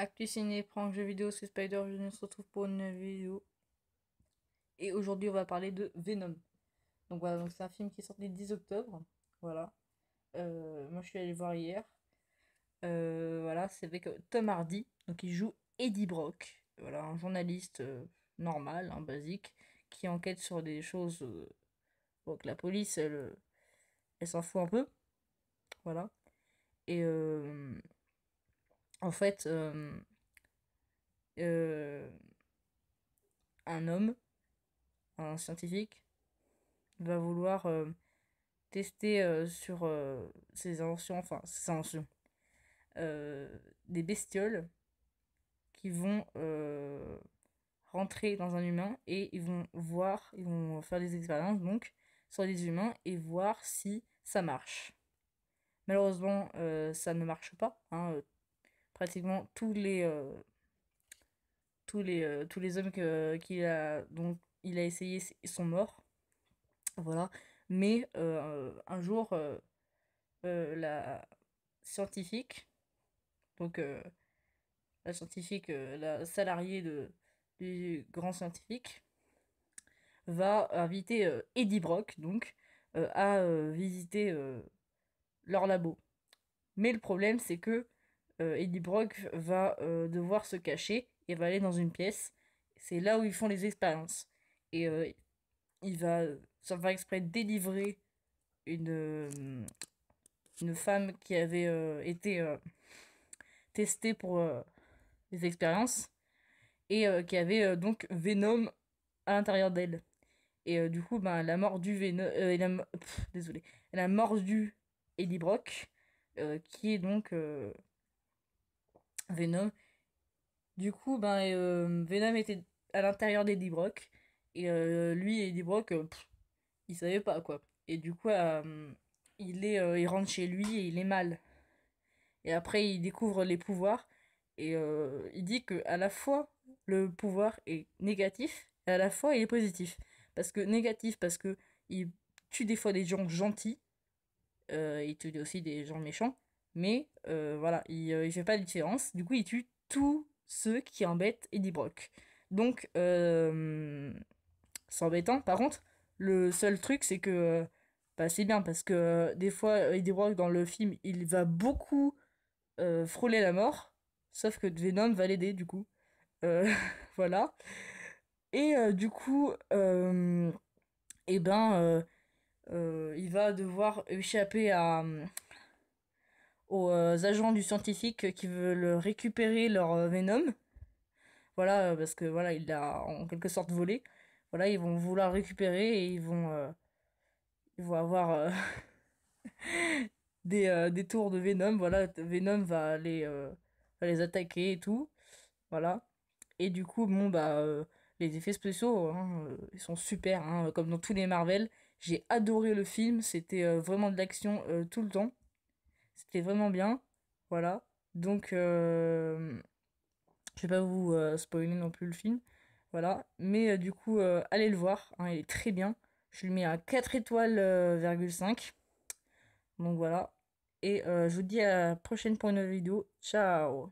Actu Ciné, prank, jeux vidéo, c'est Spider, je se retrouve pour une nouvelle vidéo. Et aujourd'hui, on va parler de Venom. Donc voilà, donc c'est un film qui est sorti le 10 octobre. Voilà. Moi, je suis allé voir hier. Voilà, c'est avec Tom Hardy. Donc il joue Eddie Brock. Voilà, un journaliste normal, hein, basique, qui enquête sur des choses bon, que la police, elle s'en fout un peu. Voilà. Et en fait, euh, un homme, un scientifique, va vouloir tester sur ses inventions, enfin ses inventions, des bestioles qui vont rentrer dans un humain et ils vont faire des expériences donc sur les humains et voir si ça marche. Malheureusement, ça ne marche pas, hein, pratiquement tous les hommes dont il a essayé sont morts. Voilà. Mais un jour, la scientifique, donc la scientifique, la salariée du grand scientifique, va inviter Eddie Brock, donc, à visiter leur labo. Mais le problème, c'est que Eddie Brock va devoir se cacher et va aller dans une pièce. C'est là où ils font les expériences. Et il va, ça va exprès délivrer une femme qui avait été testée pour les expériences et qui avait donc Venom à l'intérieur d'elle. Et du coup, ben, elle a mordu Venom, désolé, elle a mordu Eddie Brock, qui est donc Venom. Du coup, ben, Venom était à l'intérieur d'Eddie Brock et lui, Eddie Brock, il savait pas quoi. Et du coup, il rentre chez lui et il est mal. Et après, il découvre les pouvoirs et il dit que à la fois le pouvoir est négatif et à la fois il est positif. Parce que négatif, parce que il tue des fois des gens gentils, il tue aussi des gens méchants, mais voilà, il fait pas de différence. Du coup, il tue tous ceux qui embêtent Eddie Brock. Donc, c'est embêtant. Par contre, le seul truc, c'est que bah, c'est bien parce que des fois, Eddie Brock dans le film, il va beaucoup frôler la mort, sauf que Venom va l'aider du coup. Euh, voilà. Et du coup, eh ben, il va devoir échapper aux agents du scientifique qui veulent récupérer leur Venom. Voilà, parce que voilà, il l'a en quelque sorte volé. Voilà, ils vont vouloir récupérer et ils vont avoir des tours de Venom. Voilà, Venom va les attaquer et tout. Voilà. Et du coup, bon, bah, les effets spéciaux, hein, ils sont super, hein, comme dans tous les Marvel. J'ai adoré le film, c'était vraiment de l'action tout le temps. C'était vraiment bien. Voilà. Donc, je vais pas vous spoiler non plus le film. Voilà. Mais du coup, allez le voir, hein, il est très bien. Je lui mets à 4 étoiles, 5. Donc voilà. Et je vous dis à la prochaine pour une nouvelle vidéo. Ciao!